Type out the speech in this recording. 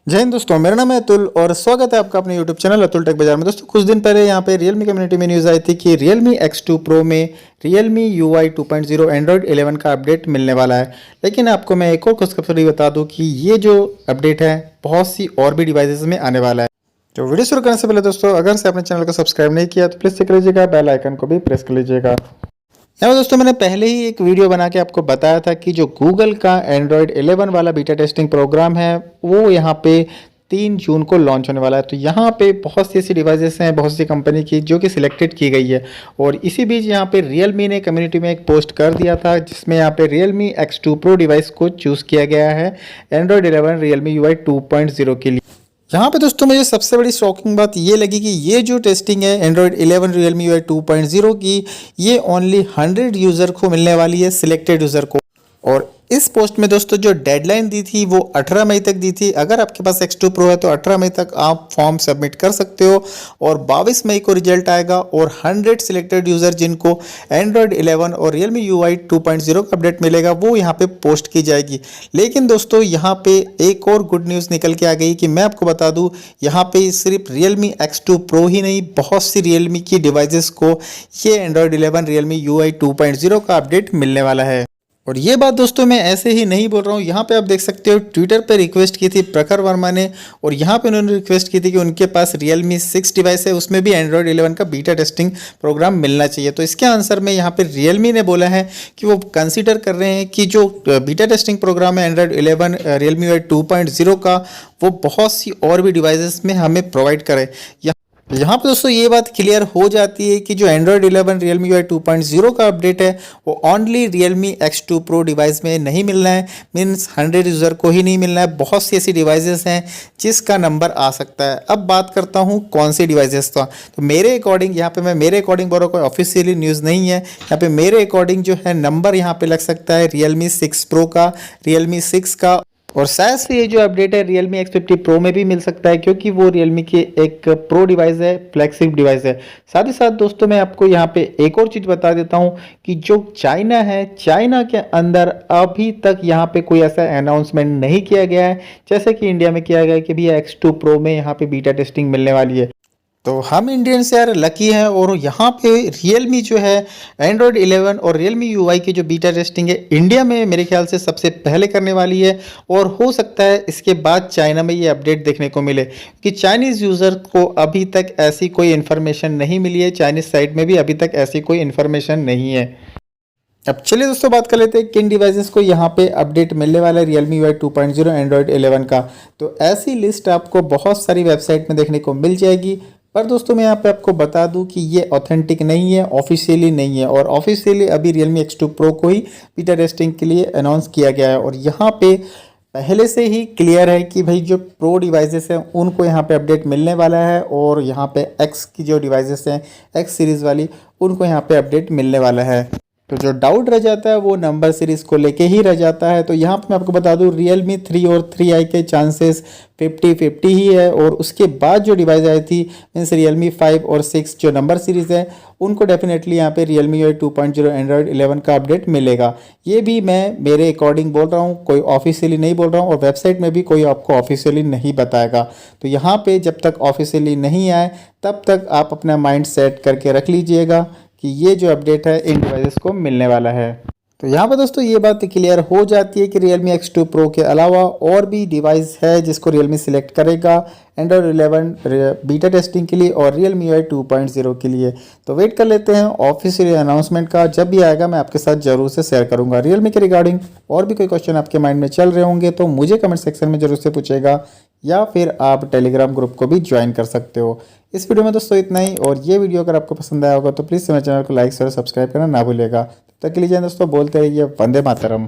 जय हिंद दोस्तों, मेरा नाम है अतुल और स्वागत है आपका अपने YouTube चैनल अतुल टेक बाजार में। दोस्तों कुछ दिन पहले यहाँ पे Realme कम्युनिटी में न्यूज़ आई थी कि Realme X2 Pro में Realme UI 2.0 Android 11 का अपडेट मिलने वाला है। लेकिन आपको मैं एक और खुशखबरी बता दूं कि ये जो अपडेट है बहुत सी और भी डिवाइसेस में आने वाला है। तो वीडियो शुरू करने से पहले दोस्तों, अगर से अपने चैनल को सब्सक्राइब नहीं किया तो प्लीज़ चेक लीजिएगा, बेल आइकन को भी प्रेस कर लीजिएगा। यहाँ दोस्तों मैंने पहले ही एक वीडियो बना के आपको बताया था कि जो गूगल का एंड्रॉयड 11 वाला बीटा टेस्टिंग प्रोग्राम है वो यहाँ पे 3 जून को लॉन्च होने वाला है। तो यहाँ पे बहुत सी ऐसी डिवाइसेस हैं, बहुत सी कंपनी की जो कि सिलेक्टेड की गई है। और इसी बीच यहाँ पे Realme ने कम्युनिटी में एक पोस्ट कर दिया था जिसमें यहाँ पे Realme X2 Pro डिवाइस को चूज़ किया गया है एंड्रॉयड 11 Realme UI 2.0 के लिए। यहाँ पे दोस्तों मुझे सबसे बड़ी शॉकिंग बात ये लगी कि ये जो टेस्टिंग है एंड्रॉयड 11 Realme UI 2.0 की, ये ओनली 100 यूज़र को मिलने वाली है, सिलेक्टेड यूज़र को। और इस पोस्ट में दोस्तों जो डेडलाइन दी थी वो 18 मई तक दी थी। अगर आपके पास X2 Pro है तो 18 मई तक आप फॉर्म सबमिट कर सकते हो और 22 मई को रिजल्ट आएगा। और 100 सिलेक्टेड यूज़र जिनको एंड्रॉयड 11 और Realme UI 2.0 का अपडेट मिलेगा वो यहाँ पे पोस्ट की जाएगी। लेकिन दोस्तों यहाँ पे एक और गुड न्यूज़ निकल के आ गई कि मैं आपको बता दूँ, यहाँ पे सिर्फ Realme X2 Pro ही नहीं, बहुत सी Realme की डिवाइसेस को ये एंड्रॉयड 11 Realme UI 2.0 का अपडेट मिलने वाला है। और ये बात दोस्तों मैं ऐसे ही नहीं बोल रहा हूँ, यहाँ पे आप देख सकते हो ट्विटर पे रिक्वेस्ट की थी प्रखर वर्मा ने, और यहाँ पे उन्होंने रिक्वेस्ट की थी कि उनके पास Realme 6 डिवाइस है, उसमें भी एंड्रॉयड 11 का बीटा टेस्टिंग प्रोग्राम मिलना चाहिए। तो इसके आंसर में यहाँ पे Realme ने बोला है कि वो कंसिडर कर रहे हैं कि जो बीटा टेस्टिंग प्रोग्राम है एंड्रॉयड 11 Realme UI 2.0 का, वो बहुत सी और भी डिवाइसेस में हमें प्रोवाइड करे। यहाँ पे दोस्तों ये बात क्लियर हो जाती है कि जो एंड्रॉयड 11 Realme UI 2.0 का अपडेट है वो only Realme X2 Pro device में नहीं मिलना है, मीन्स 100 यूज़र को ही नहीं मिलना है। बहुत सी ऐसी डिवाइसेस हैं जिसका नंबर आ सकता है। अब बात करता हूँ कौन सी डिवाइसेस का, तो मेरे अकॉर्डिंग यहाँ पे मैं मेरे अकॉर्डिंग बोल रहा हूँ, कोई ऑफिशियली न्यूज़ नहीं है। यहाँ पे मेरे अकॉर्डिंग जो है नंबर यहाँ पे लग सकता है Realme 6 Pro का, Realme 6 का, और शायद से ये जो अपडेट है Realme X50 Pro में भी मिल सकता है क्योंकि वो Realme की एक प्रो डिवाइस है, फ्लैगशिप डिवाइस है। साथ ही साथ दोस्तों मैं आपको यहाँ पे एक और चीज़ बता देता हूँ कि जो चाइना है, चाइना के अंदर अभी तक यहाँ पे कोई ऐसा अनाउंसमेंट नहीं किया गया है जैसे कि इंडिया में किया गया है कि भैया X2 Pro में यहाँ पे बीटा टेस्टिंग मिलने वाली है। तो हम इंडियंस यार लकी हैं और यहाँ पे Realme जो है एंड्रॉयड 11 और Realme UI की जो बीटा टेस्टिंग है इंडिया में मेरे ख्याल से सबसे पहले करने वाली है। और हो सकता है इसके बाद चाइना में ये अपडेट देखने को मिले कि चाइनीज़ यूज़र को अभी तक ऐसी कोई इन्फॉर्मेशन नहीं मिली है, चाइनीज़ साइड में भी अभी तक ऐसी कोई इन्फॉर्मेशन नहीं है। अब चलिए दोस्तों बात कर लेते हैं किन डिवाइसेस को यहाँ पे अपडेट मिलने वाला है Realme UI 2.0 एंड्रॉयड 11 का। तो ऐसी लिस्ट आपको बहुत सारी वेबसाइट में देखने को मिल जाएगी, पर दोस्तों मैं यहाँ पे आपको बता दूं कि ये ऑथेंटिक नहीं है, ऑफिशियली नहीं है। और ऑफिशियली अभी Realme X2 Pro को ही बीटा टेस्टिंग के लिए अनाउंस किया गया है। और यहाँ पे पहले से ही क्लियर है कि भाई जो प्रो डिवाइसेस हैं उनको यहाँ पे अपडेट मिलने वाला है, और यहाँ पे X की जो डिवाइसेस हैं X सीरीज़ वाली, उनको यहाँ पे अपडेट मिलने वाला है। तो जो डाउट रह जाता है वो नंबर सीरीज़ को लेके ही रह जाता है। तो यहाँ पे मैं आपको बता दूँ Realme 3 और 3i के चांसेस 50-50 ही है। और उसके बाद जो डिवाइस आई थी मीन्स Realme 5 और 6 जो नंबर सीरीज़ है उनको डेफिनेटली यहाँ पे Realme UI 2.0 एंड्रॉयड 11 का अपडेट मिलेगा। ये भी मैं मेरे अकॉर्डिंग बोल रहा हूँ, कोई ऑफिशियली नहीं बोल रहा हूँ, और वेबसाइट में भी कोई आपको ऑफिशियली नहीं बताएगा। तो यहाँ पे जब तक ऑफिशियली नहीं आए तब तक आप अपना माइंड सेट करके रख लीजिएगा कि ये जो अपडेट है इन डिवाइसेस को मिलने वाला है। तो यहाँ पर दोस्तों ये बात क्लियर हो जाती है कि Realme X2 Pro के अलावा और भी डिवाइस है जिसको Realme सिलेक्ट करेगा एंड्रॉयड 11 बीटा टेस्टिंग के लिए और Realme UI 2.0 के लिए। तो वेट कर लेते हैं ऑफिशियल अनाउंसमेंट का, जब भी आएगा मैं आपके साथ जरूर से शेयर करूंगा। Realme के रिगार्डिंग और भी कोई क्वेश्चन आपके माइंड में चल रहे होंगे तो मुझे कमेंट सेक्शन में जरूर से पूछेगा, या फिर आप टेलीग्राम ग्रुप को भी ज्वाइन कर सकते हो। इस वीडियो में दोस्तों इतना ही, और ये वीडियो अगर आपको पसंद आया होगा तो प्लीज़ मेरे चैनल को लाइक शेयर सब्सक्राइब करना ना भूलिएगा। तब तक के लिए दोस्तों बोलते रहिए वंदे मातरम।